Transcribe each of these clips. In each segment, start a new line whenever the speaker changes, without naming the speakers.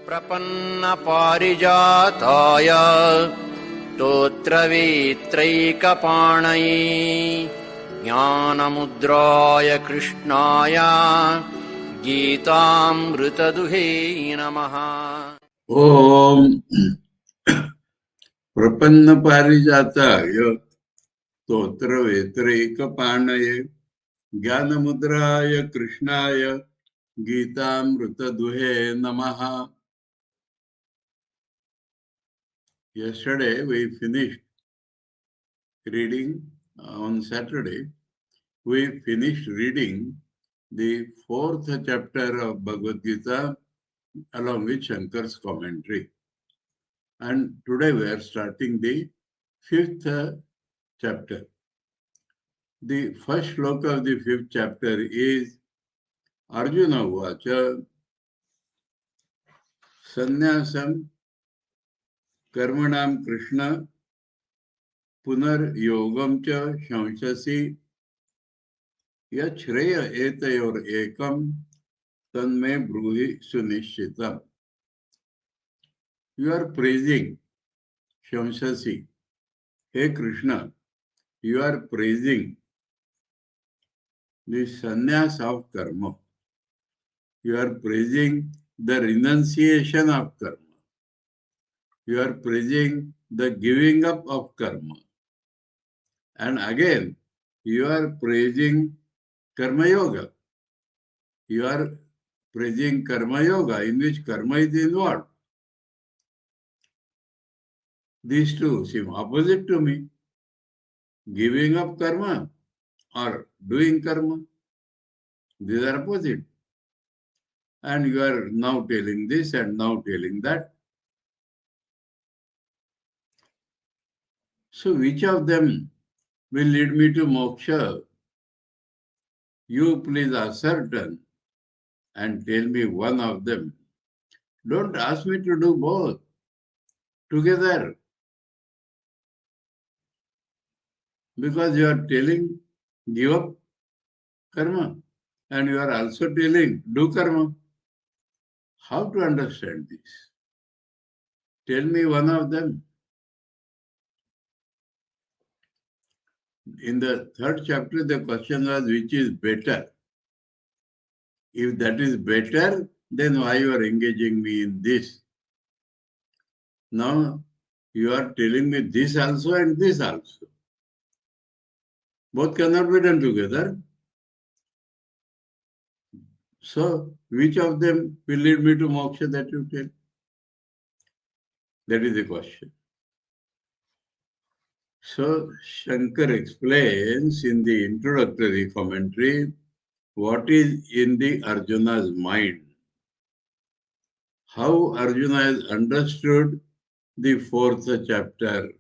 प्रपन्नपारिजाताय स्तोत्रवेत्रैकपाणये ज्ञानमुद्राय कृष्णाय गीतामृतदुहे नमः।
ओम प्रपन्नपारिजाताय स्तोत्रवेत्रैकपाणये ज्ञानमुद्राय कृष्णाय गीतामृतदुहे नमः. Yesterday we finished reading, on Saturday we finished reading the 4th chapter of Bhagavad Gita along with Shankar's commentary. And today we are starting the 5th chapter. The first shloka of the 5th chapter is Arjuna Vacha Sannyasam Karmanam Krishna Punar Yogam Cha Shamshasi Yachreya Etayor Ekam Tanme Bruhi Sunishitam. You are praising Shamshasi. Hey Krishna, you are praising the sannyas of karma. You are praising the renunciation of karma. You are praising the giving up of karma. And again, you are praising karma yoga. You are praising karma yoga in which karma is involved. These two seem opposite to me. Giving up karma or doing karma. These are opposite. And you are now telling this and now telling that. So which of them will lead me to moksha? You please ascertain and tell me one of them. Don't ask me to do both together. Because you are telling give up karma and you are also telling do karma. How to understand this? Tell me one of them. In the 3rd chapter, the question was which is better. If that is better, then why you are engaging me in this? Now you are telling me this also and this also. Both cannot be done together. So which of them will lead me to moksha that you tell? That is the question. So Shankar explains in the introductory commentary what is in the Arjuna's mind. How Arjuna has understood the 4th chapter.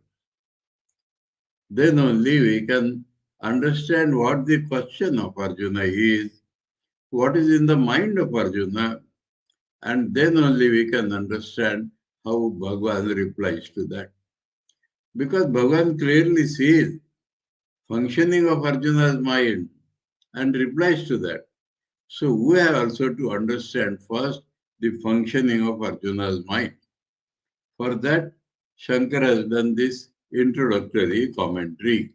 Then only we can understand what the question of Arjuna is, what is in the mind of Arjuna, and then only we can understand how Bhagavan replies to that. Because Bhagavan clearly sees functioning of Arjuna's mind and replies to that. So we have also to understand first the functioning of Arjuna's mind. For that, Shankar has done this introductory commentary.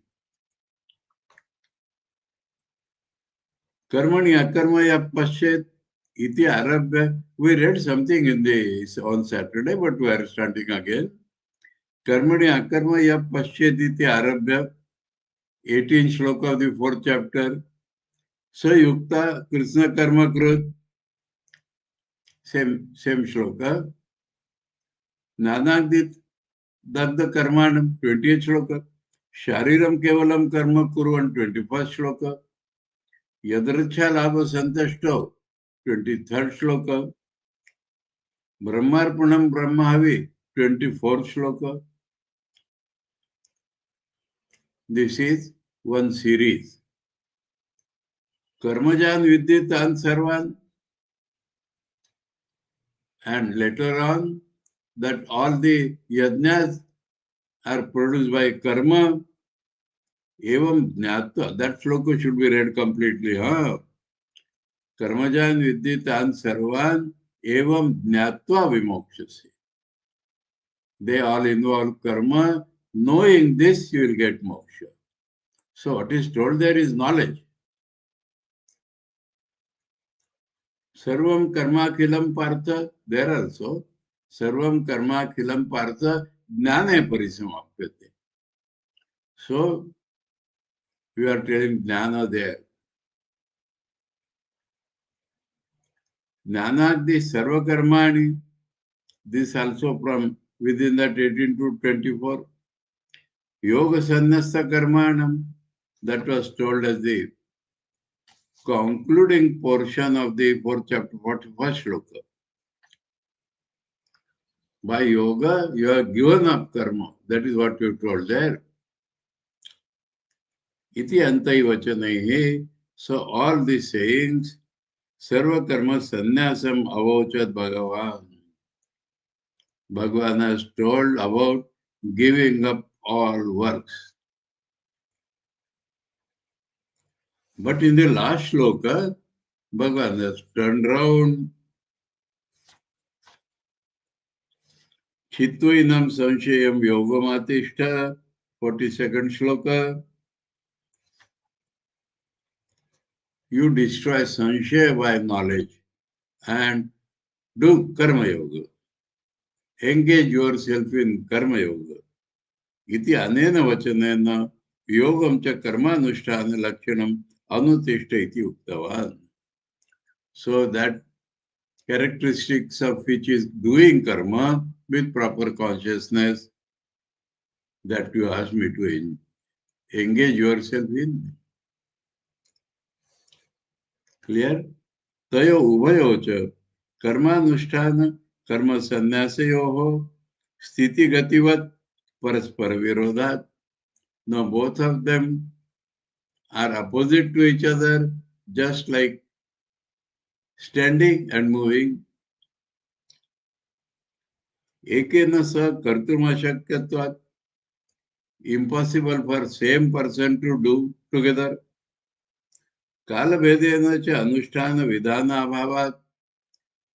Karmani akarmaya paschet iti arabhya. We read something on Saturday, but we are starting again. Karmani akarmaya paschet iti arabhya. 18th shloka of the 4th chapter. Sayukta Krishna karma krut. Same shloka. Nanadit Dagda Karmanam, 20th shloka. Shariram Kevalam Karma Kurvan, 21st shloka. Yadracha Labha Santashto, 23rd shloka. Brahmarpanam Brahmahavi, 24th shloka. This is one series. Karmajan Vidditan Sarvan. And later on, that all the yajnas are produced by karma. Evam jnata. That shloka should be read completely. Karmajan vidditan sarvan evam jnatva vimokshasi. They all involve karma. Knowing this, you will get moksha. So what is told there is knowledge. Sarvam karmakhilam partha, there also. Sarvam karmakhilam partha jnane parisamapyate. So we are telling jnana there. Jnanagdi sarva karmani. This also from within that 18 to 24. Yoga sannasta karmanam. That was told as the concluding portion of the 4th chapter, 41st shloka. By yoga, you are given up karma. That is what you told there. Iti antai vachanaihi. So all these sayings, sarva karma sannyasam avochat Bhagavan. Bhagavan has told about giving up all works. But in the last shloka, Bhagavan has turned round. Chitvainam sanshayam yogamatishta, 42nd shloka. You destroy sanshaya by knowledge and do karma yoga. Engage yourself in karma yoga. Iti anena vachanena yogam cha karmanushtana lakshanam anutishta iti uktavan. So that characteristics of which is doing karma with proper consciousness that you asked me to engage yourself in. Clear? Tayo uvayo cha karmanushtana karma sannyasayoho sthiti gativat paraspara virodhat. Now both of them are opposite to each other, just like standing and moving. Ekena sa kartumashakyatvat. Impossible for same person to do together. Kalabhedena cha anushtana vidhana abhavat.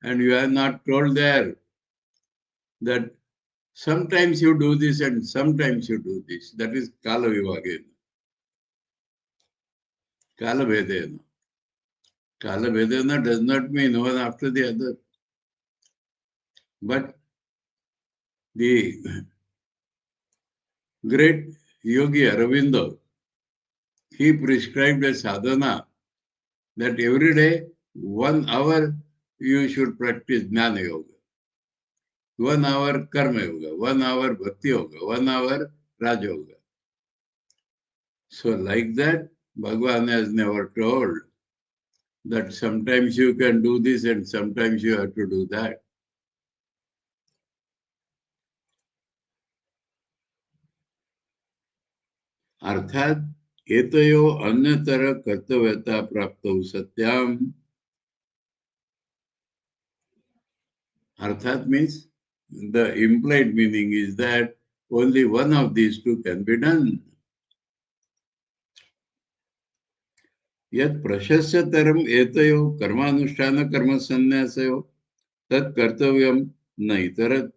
And you are not told there that sometimes you do this and sometimes you do this. That is kala vivagena. Kalabhedena. Kalabhedena does not mean one after the other. But the great Yogi Aurobindo, he prescribed a sadhana that every day, 1 hour, you should practice Jnana Yoga. 1 hour Karma Yoga, 1 hour Bhakti Yoga, 1 hour Raja Yoga. So like that, Bhagavan has never told that sometimes you can do this and sometimes you have to do that. अर्थात एतयो अन्यतर कर्तव्यता प्राप्तौ सत्याम. Arthat means the implied meaning is that only one of these two can be done. Yat prashasya-taram etayo karmanushtana karma sannyasayo tat kartavyam naitarat.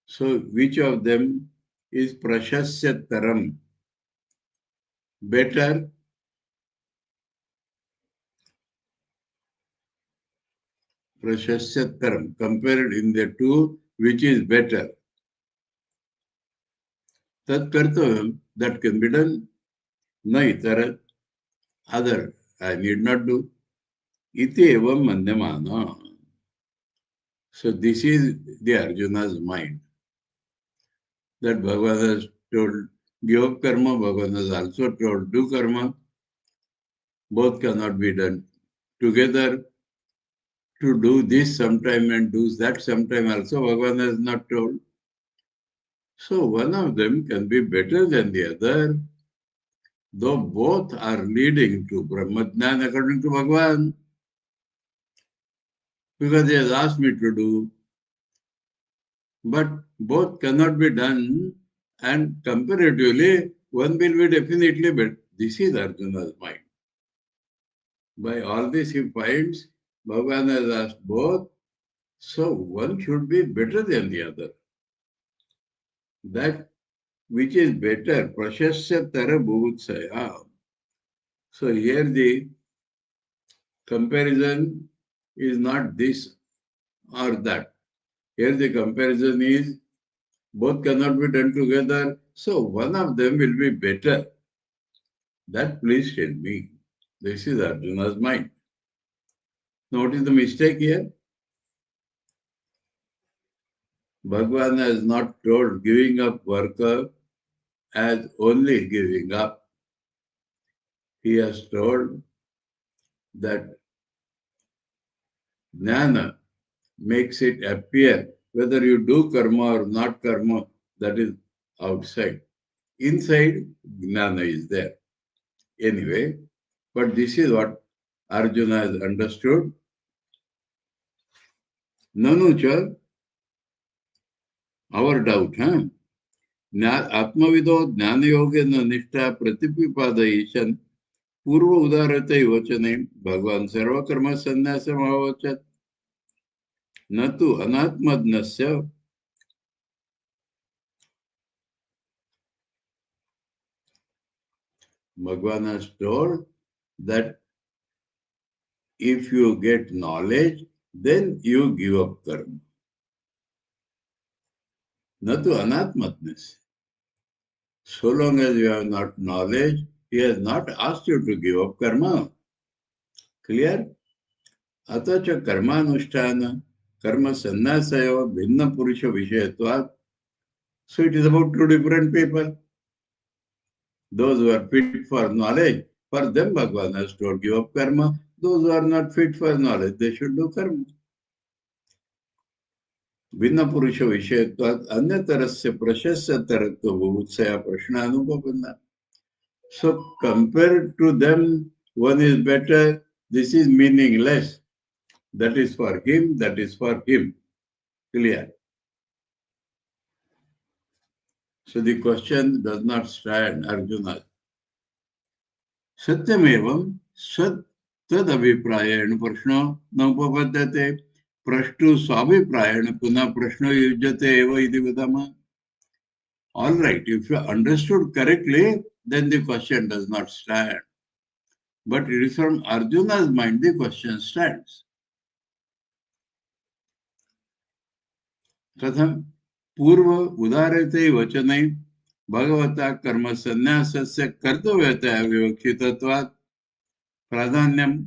So which of them is prashasya-taram? Better? Prashasya-taram. Compared in the two, which is better? Tat kartavyam, that can be done. Naitarat. Other, I need not do. Iti evam manyamana. So this is the Arjuna's mind. That Bhagavan has told give up karma, Bhagavan has also told do karma. Both cannot be done together. To do this sometime and do that sometime also Bhagavan has not told. So one of them can be better than the other, though both are leading to Brahmajnana according to Bhagavan. Because he has asked me to do. But both cannot be done, and comparatively, one will be definitely better. This is Arjuna's mind. By all this, he finds Bhagavan has asked both, so one should be better than the other. That which is better, prashasya tara bhuvutsaya. So here the comparison is not this or that. Here the comparison is both cannot be done together, so one of them will be better. That please tell me. This is Arjuna's mind. Now what is the mistake here? Bhagavan has not told giving up worker as only giving up. He has told that jnana makes it appear whether you do karma or not karma, that is outside. Inside, jnana is there. Anyway, but this is what Arjuna has understood. Nanucha, our doubt, huh? आत्मविदो ज्ञानयोगेन निष्ठा प्रतिपिपादयिषन् पूर्व उदारते वचने भगवान सर्वकर्म संन्यासम् अवचत् न तु अनात्मज्ञस्य. Bhagavan has told that if you get knowledge, then you give up karma. Na tu anatmatness. So long as you have not knowledge, he has not asked you to give up karma. Clear? Atacha karmanushtana, karma sannasayo, bhinna purusha vishayatvat. So it is about two different people. Those who are fit for knowledge, for them Bhagavan has told give up karma. Those who are not fit for knowledge, they should do karma. भिन्न पुरुष विषयत्वात् अन्यतरस्य प्रशस्यतरत्व बुभुत्सया प्रश्नानुपपन्ना. So compared to them, one is better. This is meaningless. That is for him, that is for him. Clear? So the question does not stand, Arjuna. Satyamevam sat tad abhiprayena prashno naupapattate prashtu swabhiprayena puna prashno yujyate eva iti vadama. All right, if you understood correctly, then the question does not stand. But it is from Arjuna's mind the question stands. Katham purva udarate vachane bhagavata karma sannyasasya kartavyataya vivakshitatvat pradhanyam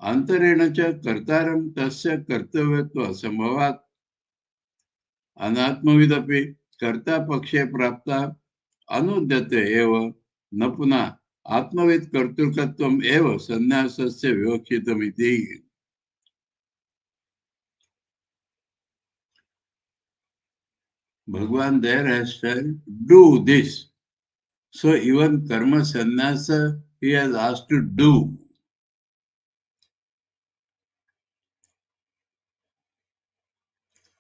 antarena cha kartaram tasya kartavyatva asambhavat anatmavidapi karta pakshe prapta anudyate eva napuna आत्मवेद कर्तृकत्वम एव संन्यासस्य विवक्षितमिति. Bhagavan there has said, do this. So even karma sannyasa he has asked to do.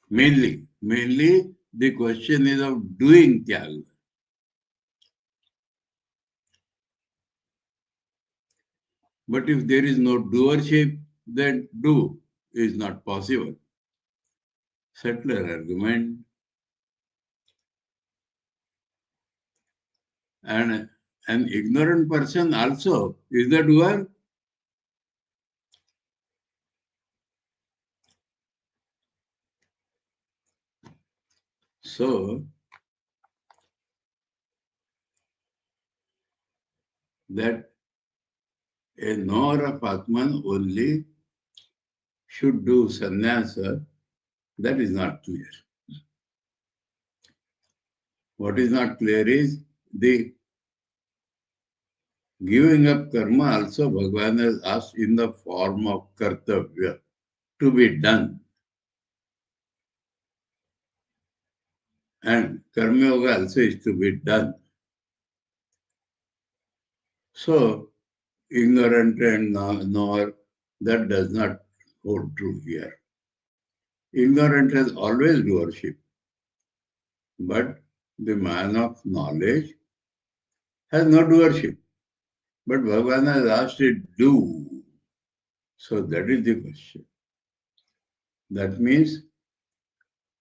Mainly the question is of doing tyaga. But if there is no doership, then do is not possible. Subtler argument. And an ignorant person also is the doer. So that a knower of Atman only should do sannyasa, that is not clear. What is not clear is the giving up karma also Bhagavan has asked in the form of kartavya to be done. And karma yoga also is to be done. So ignorant and knower, that does not hold true here. Ignorant has always doership. But the man of knowledge has no doership. But Bhagavan has asked it do. So that is the question. That means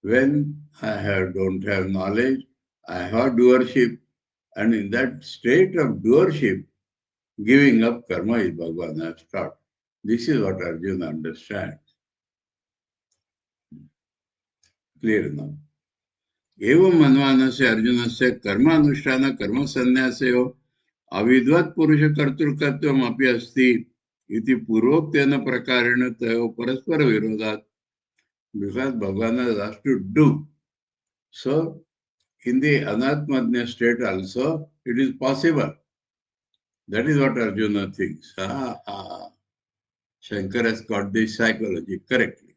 when don't have knowledge, I have doership, and in that state of doership, giving up karma is Bhagavan has taught. This is what Arjuna understands. Clear now? एवं मनवानस्य अर्जुनस्य कर्मानुष्ठान कर्म संन्यासयो अविद्वत् पुरुष कर्तृकत्वम् अपि अस्ति इति पूर्वोक्तेन प्रकारेण तयोः परस्पर विरोधात्, because Bhagavan has asked to do. So in the anatmadnya state also it is possible. That is what Arjuna thinks. Shankar has got this psychology correctly.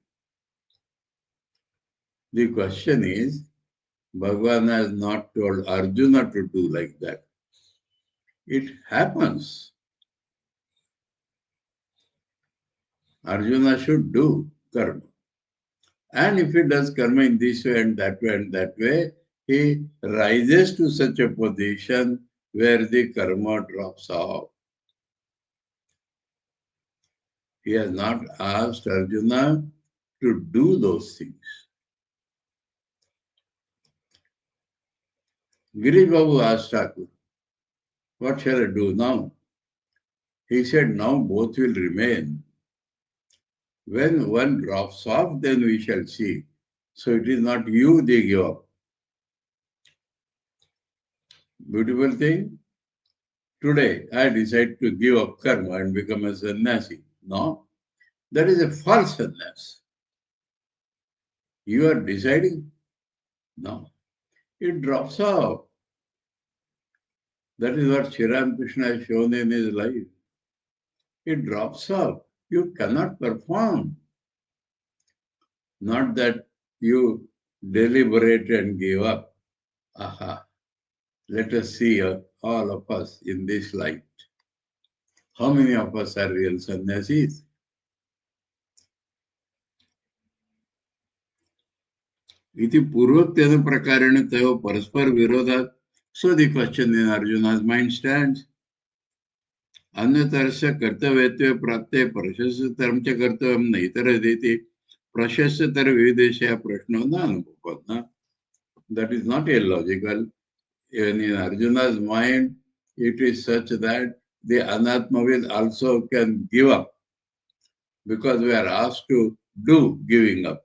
The question is, Bhagavan has not told Arjuna to do like that. It happens. Arjuna should do karma. And if he does karma in this way and that way and that way, he rises to such a position where the karma drops off. He has not asked Arjuna to do those things. Girish Babu asked Thakur, what shall I do now? He said, now both will remain. When one drops off, then we shall see. So it is not you they give up. Beautiful thing. Today, I decide to give up karma and become a sannyasi. No, that is a false sannyas. You are deciding? No, it drops off. That is what Sri Ramakrishna has shown in his life. It drops off. You cannot perform. Not that you deliberate and give up. Let us see all of us in this light. How many of us are real sannyasis? Iti purvoktena prakarena tayo paraspar virodhat. So the question in Arjuna's mind stands. Anyatarasya kartavyatve prapte prashasyatarm cha kartavyam naitaraditi prashasyatar vivideshya prashno na anupapadna. That is not illogical. Even in Arjuna's mind, it is such that the anatmavid also can give up, because we are asked to do giving up.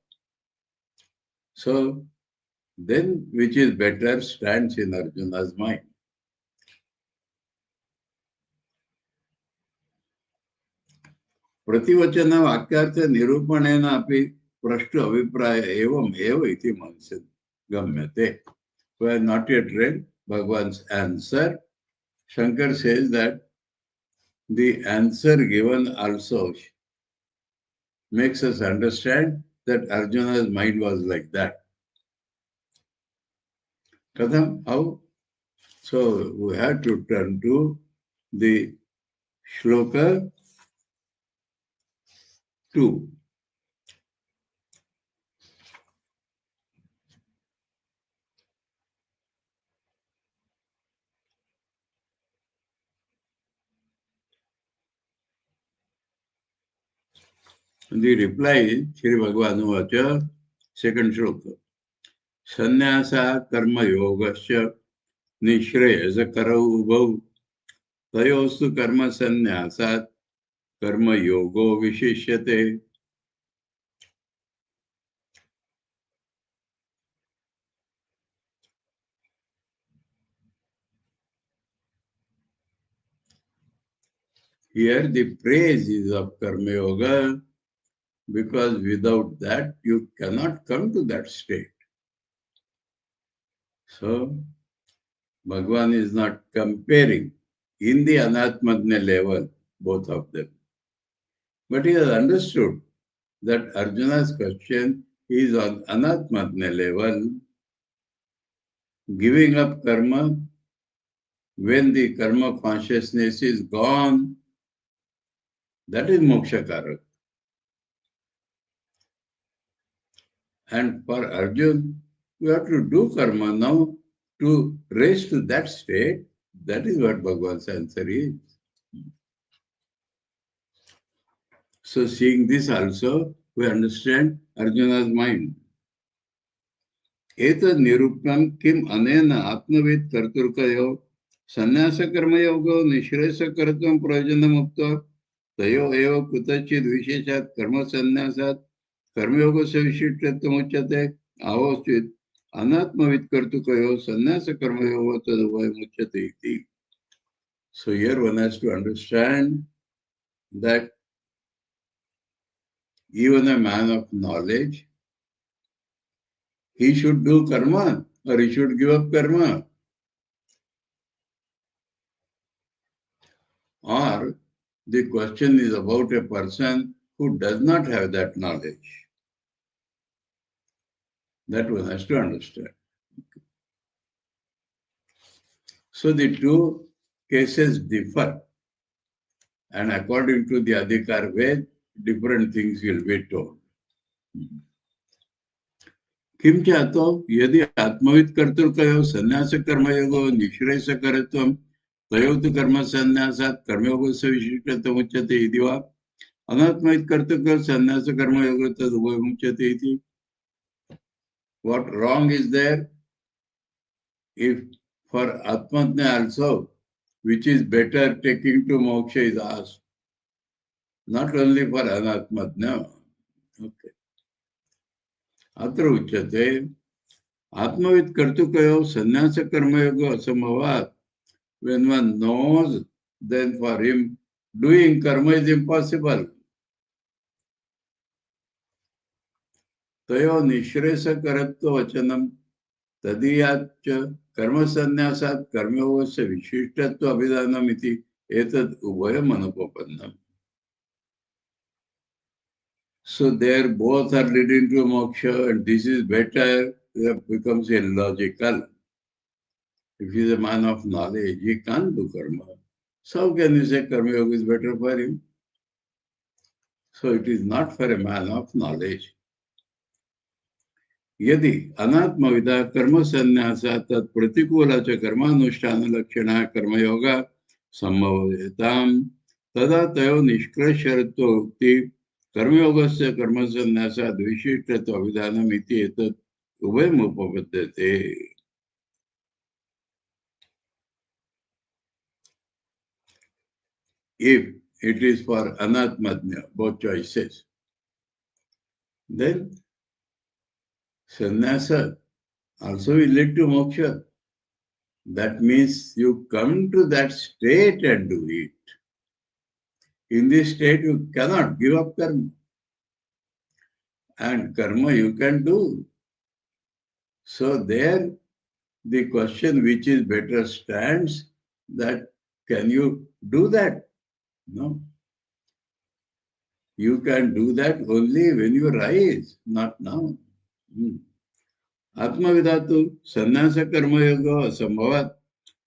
So then which is better stands in Arjuna's mind. प्रतिवचन वाक्यार्थ निरूपणेन अपि प्रष्टु अभिप्राय एवं एव इति मनसि गम्यते. We have not yet read Bhagavan's answer. Shankar says that the answer given also makes us understand that Arjuna's mind was like that. Kadam, how? So we have to turn to the shloka 2. The reply is Shri Bhagavan Vacha, second shloka. Sannyasa karma yogasya nishreyasa karau ubhau tayostu karma sannyasat karma yogo vishishyate. Here the praise is of karma yoga, because without that you cannot come to that state. So Bhagavan is not comparing in the anatmadnya level both of them. But he has understood that Arjuna's question is on anatmadnya level, giving up karma when the karma consciousness is gone, that is moksha karak. And for Arjun, we have to do karma now to raise to that state. That is what Bhagavan's answer is. So seeing this also, we understand Arjuna's mind. एतद् निरूपणं किम् अनेन आत्मवित् कर्तृकयो संन्यासकर्मयोगो निःश्रेयसकरत्वं प्रयोजनमुक्त्वा तयोः एव कुतचित् विशेषात् कर्मसन्न्यासात् कर्मयोगस्य विशिष्टत्वमुच्यते आवश्चित् अनात्मवित् कर्तृकयो संन्यासकर्मयोगो तदुभयमुच्यते इति. So here one has to understand that even a man of knowledge, he should do karma or he should give up karma. Or the question is about a person who does not have that knowledge. That one has to understand. So the two cases differ. And according to the Adhikar Ved, different things will be told. किम चाहतो यदि आत्मविद कर्तृकयो संन्यास कर्मयोगो निःश्रेयसकरत्वं तयोः तु कर्म संन्यासात् कर्मयोगस्य विशिष्टत्वम् उच्यते इति वा अनात्मविद कर्तृकयो संन्यास कर्मयोगो तदुभयमुच्यते इति. What wrong is there if for Atmatnya also, which is better taking to moksha is asked, not only for Anatmatnya. Okay. अत्र उच्यते आत्मविद कर्तृकयो संन्यास कर्मयोगो असंभवात्. When one knows, then for him doing karma is impossible. तयो निःश्रेयसकरत्व वचनम तदीयाच्च कर्म संन्यासात् कर्मयोगस्य विशिष्टत्व अभिधानम् इति एतद् उभयम् अनुपपन्नम्. So there both are leading to moksha and this is better, that becomes illogical. If he is a man of knowledge, he can't do karma. So how can you say karma yoga is better for him? So it is not for a man of knowledge. यदि अनात्मविदा कर्म संन्यासात् तत् प्रतिकूल च कर्मानुष्ठान लक्षणः कर्मयोगा संभवताम् तदा तयोः निष्कर्षत्वोक्ति कर्मयोगस्य कर्म संन्यासात् विशिष्टत्व अभिधानम् इति एतत् उभयम् उपपद्यते. If it is for anatmadnya, both choices, then sannyasa also will lead to moksha. That means you come to that state and do it. In this state, you cannot give up karma. And karma you can do. So there, the question which is better stands that can you do that? No. You can do that only when you rise, not now. Atmavidatu sannyasa karma yoga asambhavat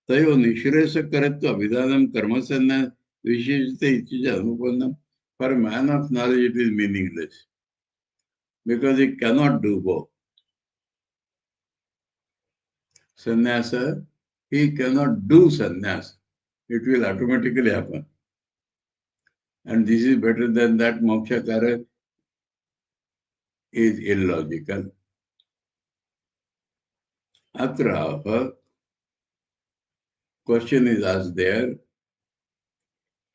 tayo nishresa karatva abhidhanam karma sannyas visheshite ichija anupannam. For a man of knowledge, it is meaningless because he cannot do both. Sannyasa, he cannot do sannyasa. It will automatically happen. And this is better than that moksha kara is illogical. Atra, question is asked there,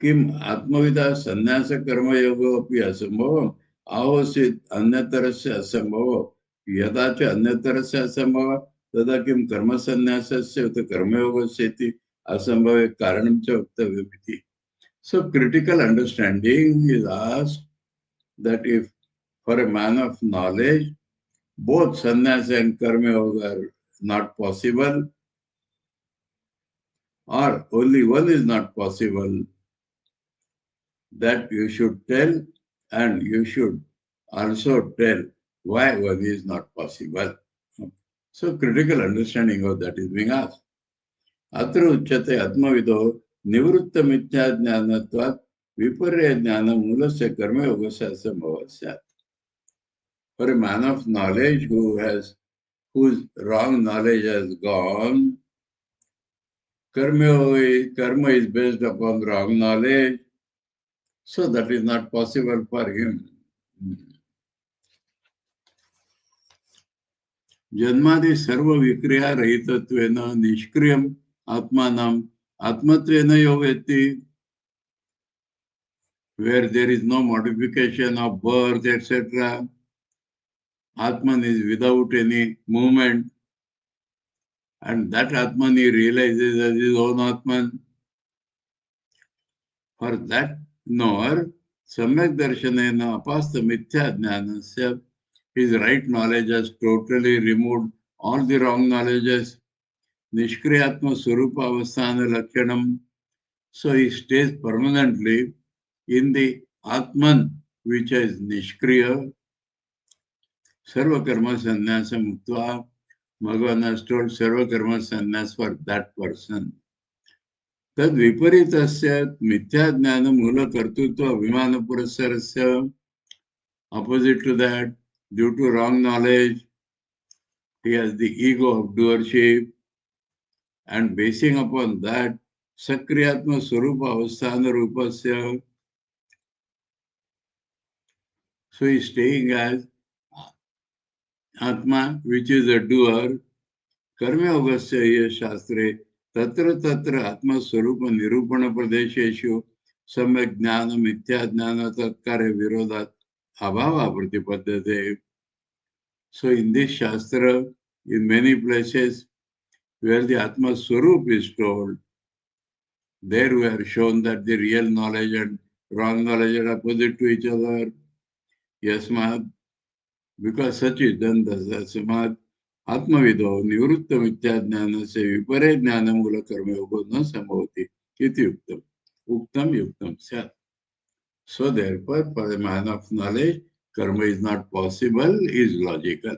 Kim Atmavida Sannyasa Karma Yoga api asambhavam ahosit anyatarasya asambhava yadacha anyatarasya asambhava tada kim karma sannyasasya uta karma yogasya iti asambhave karanam cha uktavya. So critical understanding is asked that if for a man of knowledge, both sannyasa and karma yoga are not possible, or only one is not possible, that you should tell, and you should also tell why one is not possible. So critical understanding of that is being asked. Atra uchyate atmavido nivritta mithya jnanatvat viparya jnana mulasya karma yogasya asambhavasya. For a man of knowledge whose wrong knowledge has gone, karma is based upon wrong knowledge. So that is not possible for him. जन्मादि सर्व विक्रिया रहितत्वेन निष्क्रियम आत्मानम आत्मत्वेन यो वेत्ति, where there is no modification of birth, etc. Atman is without any movement, and that Atman he realizes as his own Atman. For that knower, Samyak Darshanena apasta mithya jnanasya, his right knowledge has totally removed all the wrong knowledges. Nishkriyatma Surupa Avasthana Lakshanam. So he stays permanently in the Atman, which is Nishkriya. Sarva Karma Sannyasa Muktva. Bhagavan has told Sarva Karma Sannyas for that person. Tad Viparitasya Mithya Jnana Mula Kartutva Abhimana Purasarasya. Opposite to that, due to wrong knowledge, he has the ego of doership, and basing upon that, Sakriyatma Swarupa Avasthana Rupasya. So he is staying as Atma, which is a doer. Karma Yogasya ye Shastre Tatra Tatra Atma Swarupa Nirupana Pradesheshu Samyak Jnana Mithya Jnana Tatkare Virodat Abhava Pratipadyate. So in this Shastra, in many places where the Atma Swarup is told, there we are shown that the real knowledge and wrong knowledge are opposite to each other. Yasmad, because such is done, Dasasmad, Atmavido, Nivrutta Mithya Jnana se Vipare Jnana Mula Karma Yoga na Samavati. Iti Yuktam. Uktam Yuktam Syat. So therefore, for the man of knowledge, karma is not possible, is logical.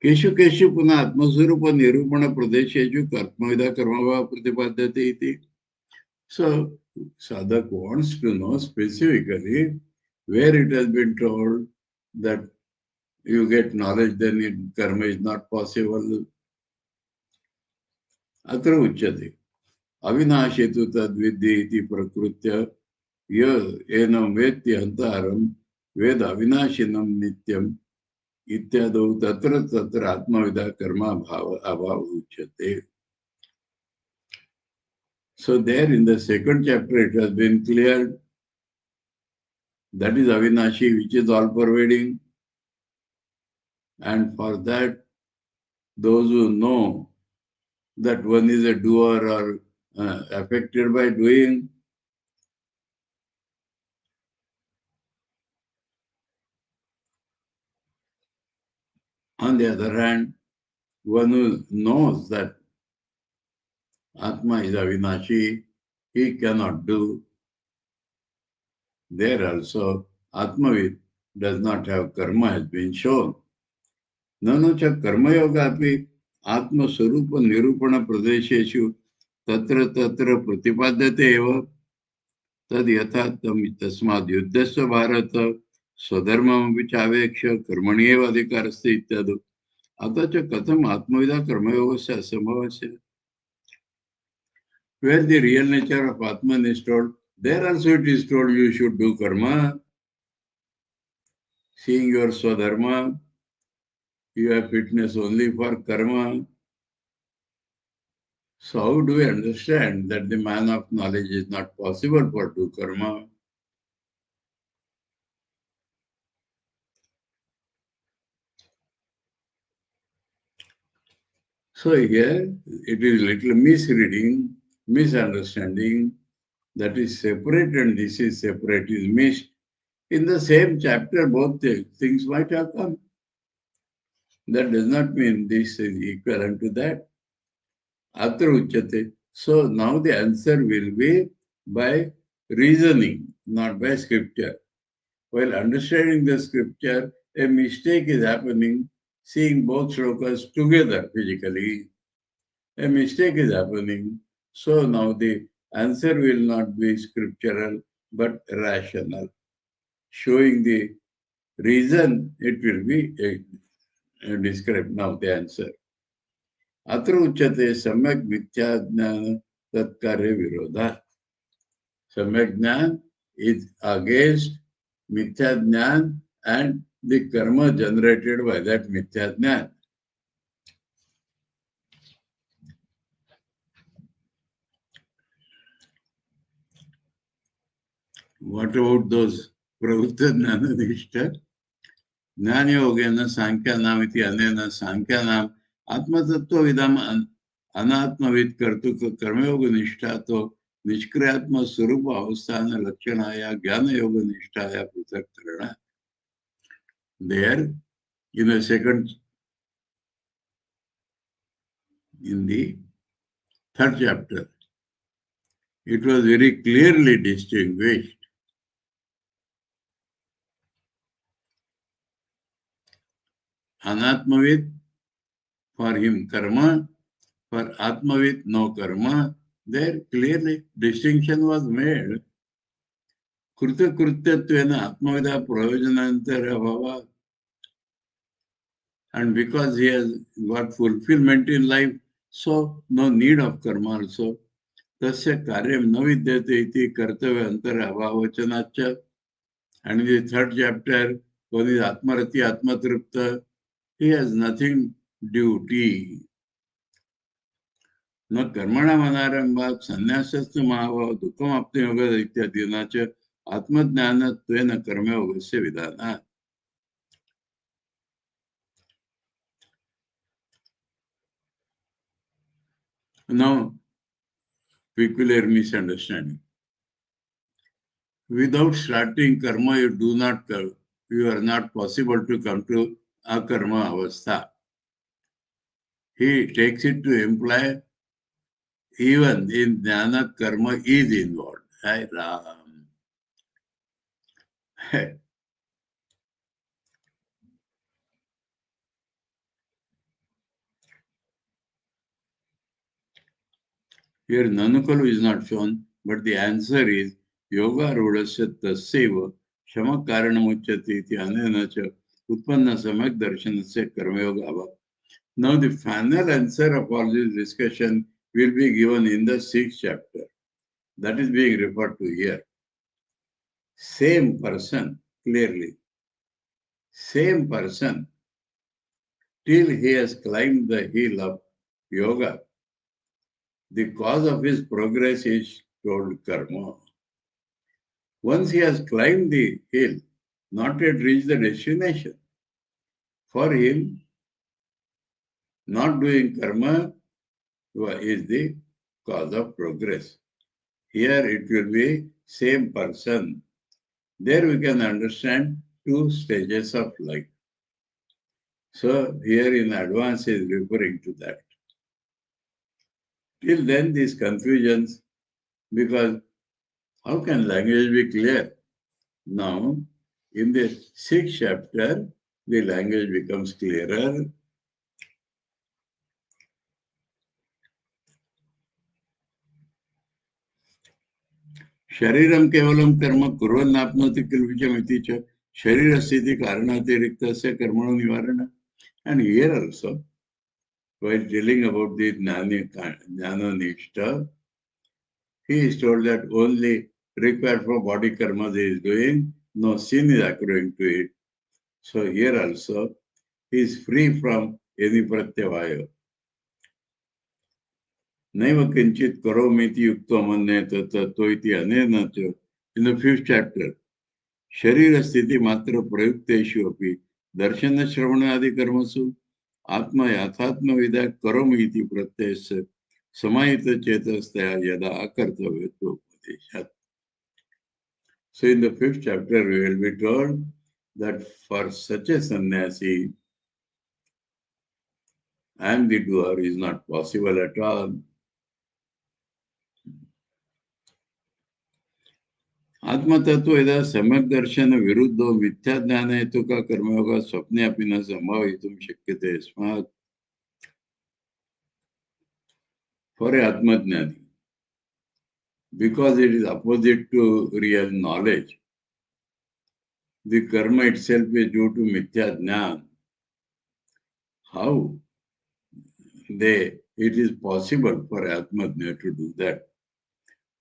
केशु केशु पुनः आत्मस्वरूप निरूपण प्रदेशेषु कर्मविदा कर्मभाव प्रतिपाद्यते इति. So sadhak wants to know specifically where it has been told that you get knowledge, then karma is not possible. Atra uchyate avinashetu tadvidhi iti prakritya ya enam vetti antaram ved avinashinam nityam ityadau tatra tatra atmavida karma abhava uchyate. So there in the second chapter it has been cleared. That is Avinashi, which is all-pervading. And for that, those who know that one is a doer or affected by doing, on the other hand, one who knows that Atma is Avinashi, he cannot do. There also, Atmavid does not have karma has been shown. Nano cha karma yoga api Atma Swarupa Nirupana Pradesheshu Tatra Tatra Pratipadyate eva tad yathatam tasmad yuddhasya bharata swadharmam vichaveksha karmanyeva adhikarasya ityadu. Atha cha katham Atmavida karma yogasya asambhavasya. Where the real nature of Atman is told, there also it is told you should do karma. Seeing your swadharma, you have fitness only for karma. So how do we understand that the man of knowledge is not possible for do karma? So here it is little misreading, misunderstanding, that is separate and this is separate is missed. In the same chapter, both things might have come. That does not mean this is equivalent to that. Atra uchyate. So now the answer will be by reasoning, not by scripture. While understanding the scripture, a mistake is happening, seeing both shlokas together physically. A mistake is happening. So now the answer will not be scriptural, but rational. Showing the reason, it will be described now the answer. Atra uchyate samyak mithya jnana tatkarya virodha. Samyak Jnana is against Mithya Jnana and the karma generated by that Mithya Jnana. What about those pravutta jnana nishta? Jnana yogena sankhya nam iti anena sankhya nam atmatattva vidam anatmavid kartuk karmayoga nishta to निष्क्रियात्म स्वरूप अवस्थान लक्षणाया ज्ञान योग निष्ठाया पृथक करना. There, in the second, in the third chapter, it was very clearly distinguished. Anatmavid, for him karma, for Atmavid no karma. There clearly distinction was made. Krita Krutyatvena Atmavida Prayojanantara Bhava. And because he has got fulfillment in life, so no need of karma also. Tasya karyam na vidyate iti kartavya antara abhavachanacha. And in the third chapter, one is Atmarati Atmatripta. He has nothing duty. न कर्मणामनारंभात संन्यासस्तु महाभाव दुःखमाप्ति योग इत्यादिना च आत्मज्ञानत्वेन कर्मयोगस्य विधानात्. Now, peculiar misunderstanding. Without starting karma, you are not possible to come to akarma avastha. He takes it to imply even in jnana karma is involved. Hai Ram. Here Nanukalu is not shown, but the answer is yoga rudasya tasyeva shama karanamuchyati iti anena cha utpanna samak darshanasya karmayoga abha. Now the final answer of all this discussion will be given in the 6th chapter. That is being referred to here. Same person, clearly. Same person, till he has climbed the hill of yoga. The cause of his progress is told karma. Once he has climbed the hill, not yet reached the destination. For him, not doing karma is the cause of progress. Here it will be same person. There we can understand 2 stages of life. So here in advance is referring to that. Till then these confusions, because how can language be clear? Now, in the 6th chapter, the language becomes clearer. Shariram kevalam karma kurvanapnoti kilvicham iti cha sharira sthiti karanatiriktasya karmano nivarana. And here also, while telling about the jnana nishta, he is told that only required for body karma he is doing, no sin is accruing to it. So here also, he is free from any pratyavaya. Naiva kinchit karomiti yukto manne tato iti anena cha. In the 5th chapter, sharira sthiti matra prayukteshu api darshana shravanadi karmasu atma yathatma vida karomi iti pratyesya samayita chetastaya yada akartavyato upadeshat. So in the 5th chapter, we will be told that for such a sannyasi, and the doer is not possible at all. Atma tattva yada samyak darshana viruddho mithya jnana hetuka karmayoga swapne api na sambhavitum shakyate ismat. For a Atma jnani, because it is opposite to real knowledge, the karma itself is due to mithya jnana. How it is possible for Atma jnana to do that?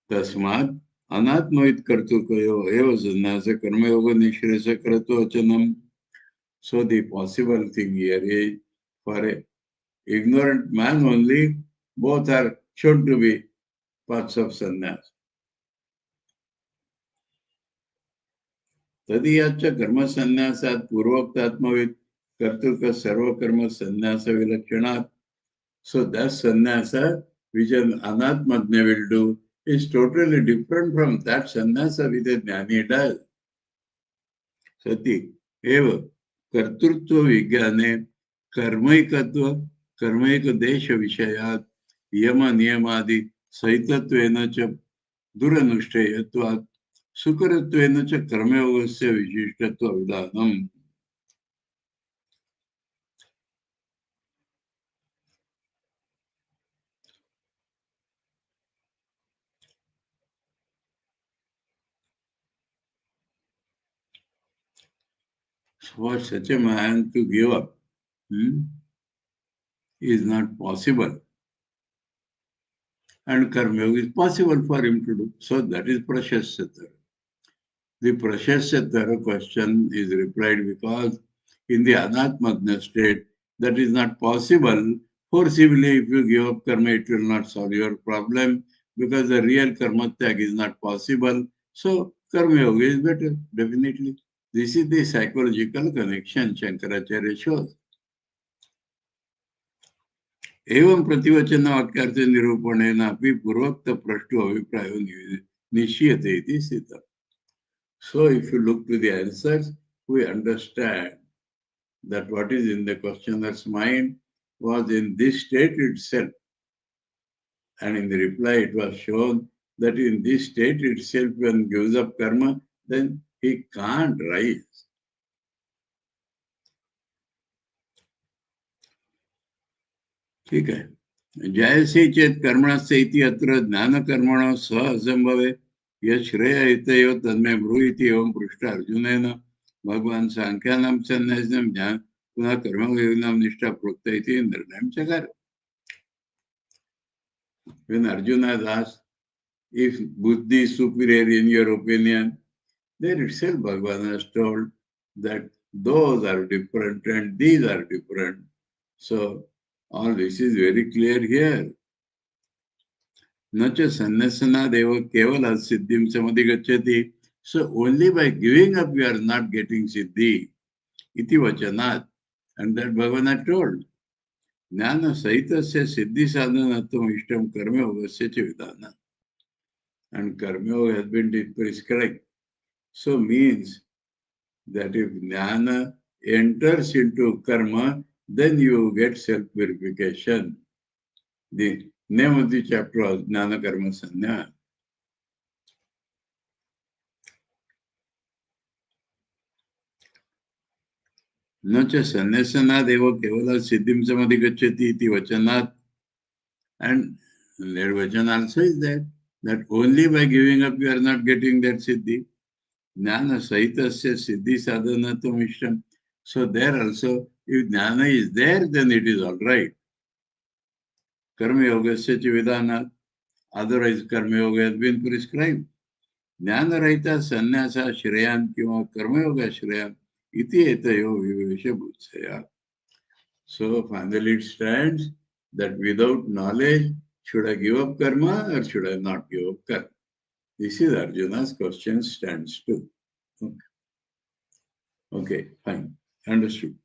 Tasmat Anatmoit kartukayo eva sannyasa karma yoga nishresa kratu achanam. So the possible thing here is for a ignorant man only, both are shown to be parts of sannyas. Tadiyacha karma sannyasat purvaktatmavid kartuka sarva karma sannyasa vilakshanaat. So that sannyasa which an anatmajna will do is totally different from that sannyasa which a jnani does. Sati eva kartrutva vigyane karmaikatva कर्मैक देश विषयात यम नियमादि सहितत्वेन च दुरनुष्ठेयत्वात् सुकरत्वेन च कर्मयोगस्य विशिष्टत्व विधानम्. For such a man to give up is not possible. And Karma Yoga is possible for him to do. So that is Prashasyatar. The Prashasyatar question is replied because in the Anatmagna state, that is not possible. Forcibly, if you give up karma, it will not solve your problem because the real karma tag is not possible. So Karma Yoga is better, definitely. This is the psychological connection Shankaracharya shows. एवं प्रतिवचन वाक्यार्थ निरूपणेन अपि पूर्वोक्त पृष्ठो अभिप्रायो निश्चीयते इति स्थितम्. So if you look to the answers, we understand that what is in the questioner's mind was in this state itself. And in the reply it was shown that in this state itself, when gives up karma, then he can't rise. ठीक है. जयसे चेत कर्मणस्य इति अत्र ज्ञानकर्मणो सह असंभवे यश्रेय हितयो तन्मे ब्रूहीति एवं पृष्ठ अर्जुनेन भगवान सांख्यानां सन्यासिनां ज्ञान पुनः कर्मयोगिनां निष्ठा प्रोक्त इति निर्णयं चकार. When Arjuna asked if Buddhi is superior in your opinion, there itself Bhagavan has told that those are different and these are different. So all this is very clear here. Nacha sannyasanadev kevala siddhim samadhigacchati. So only by giving up we are not getting siddhi. Iti vachanat. And that Bhagavan had told. Jnana sahitasya siddhi sadhanatvam ishtam karma yogasya cha vidana. And karma yoga has been prescribed. So means that if jnana enters into karma, then you get self-purification. The name of the chapter was Jnana Karma Sanya. न च सन्यासनादेव केवल सिद्धिं samadhigacchati iti vachanat. And their vachan also is that only by giving up you are not getting that siddhi. Jnana sahitasya siddhi sadhanatvam ishtam. So there also, if jnana is there, then it is all right. Karma yogasya cha vidana. Otherwise, karma yoga has been prescribed. Jnana rahita sannyasa shreyan kiva karma yoga shreyan iti etayo vivesha bhutsaya. So finally it stands that without knowledge, should I give up karma or should I not give up karma? This is Arjuna's question stands too. Okay, fine. Understood.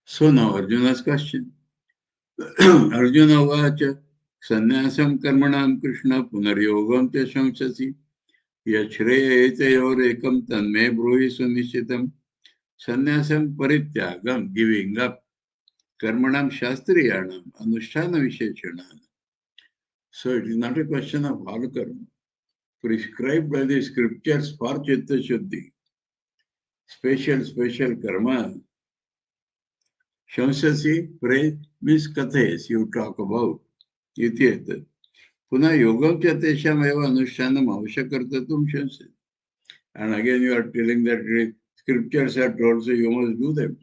So now Arjuna's question. Arjuna vacha sannyasam karmanam Krishna punaryogam te shamsasi yachreya etayor ekam tanme bruhi sunishitam sannyasam parityagam giving up karmanam shastriyanam anushtana visheshanam. So it is not a question of all karma prescribed by the scriptures for chitta shuddhi. Special karma. Shamsasi, pray, means kathes, you talk about. Ityet. Puna yogam chatesham eva anushtanam avashakartatum shamsasi. And again you are telling that scriptures are told, so you must do them.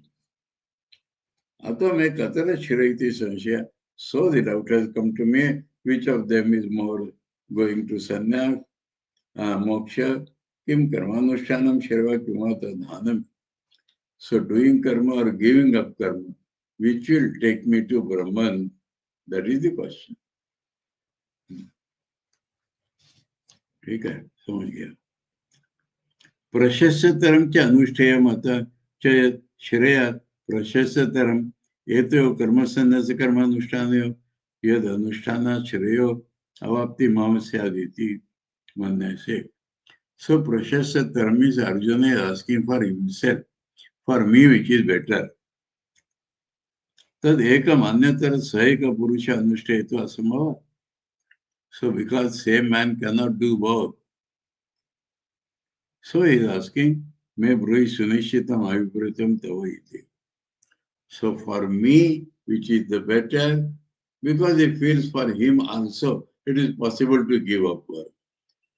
Ato me katara shiraiti sanshya. So the doubt has come to me, which of them is more going to sannyas, moksha, kim karmanushanam shirva kimata dhanam. So doing karma or giving up karma, which will take me to Brahman, that is the question. ठीक है, समझ गया. प्रशस्ततरम च अनुष्ठेयम अतः च श्रेयात् प्रशस्ततरम एतयो कर्मसन्न्यास कर्मानुष्ठानयो यद अनुष्ठानात् श्रेयो अवाप्ति माम स्यादिति मन्ने से. So प्रशस्ततरम means Arjuna is asking for himself, for me which is better. तद एकम अन्यतर सहेक पुरुष अनुष्ठेयतो असंभव. So because same man cannot do both. So he is asking, me bruhi sunishitam avipratam tava iti. So for me, which is the better, because he feels for him also, it is possible to give up work.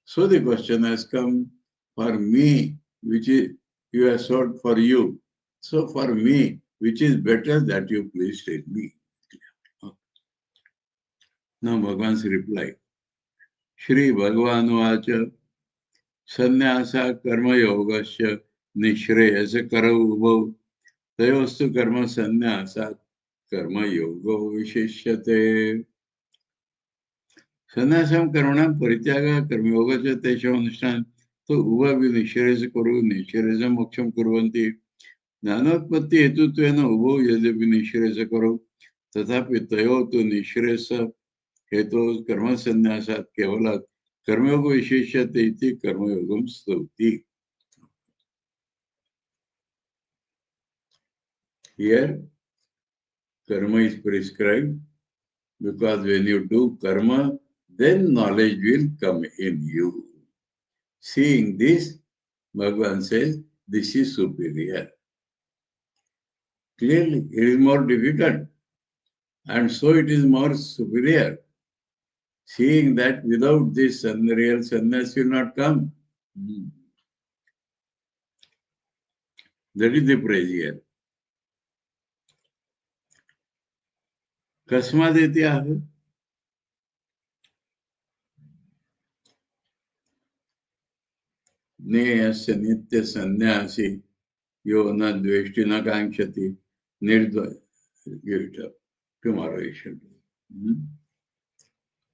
So the question has come, for me, which is, you have sought for you. So for me, which is better, that you please tell me. Now Bhagavan's reply. Shri Bhagavan Vacha Sannyasa Karma Yogasya Nishreyasa Karau Tayostu Karma Sannyasa Karma Yogo Vishishyate. Sannyasam Karmanam Parityaga Karma Yogasya Tesha Anushthan to Uva Vinishreyasa Kuru Nishreyasa Moksham Kurvanti Nanatpatti Hetutvena Uvo Yade Vinishreyasa Kuru Tathapi Tayo to Nishreyasa Hetu Karma Sannyasat Kevalat Karmayoga Visheshyate iti Karmayogam Stuti. Here, karma is prescribed because when you do karma, then knowledge will come in you. Seeing this, Bhagavan says, this is superior. Clearly, it is more difficult, and so it is more superior. Seeing that without this, real sannyas will not come. That is the praise here. Kasmad iti Neyasya nitya sannyasi yo na dveshti na kankshati nirdva. Give it up. Tomorrow you should do.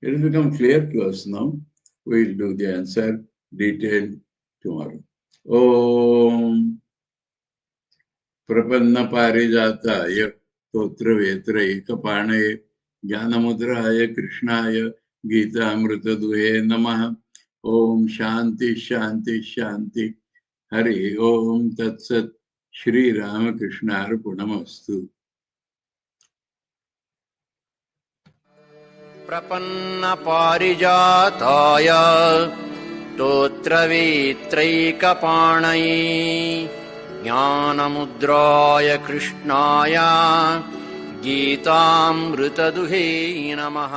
It will become clear to us now. We will do the answer detailed tomorrow. Om Prapanna Parijataya Totra Vetra Ekapanaye Jnanamudraya Krishnaya Gita Amrita Duhe Namaha. Om Shanti Shanti Shanti Hari Om Tat Sat Shri Ramakrishna Arpanamastu.
प्रपन्न पारिजाताय स्तोत्रवेत्रैकपाणये ज्ञानमुद्राय कृष्णाय गीतामृतदुहे नमः.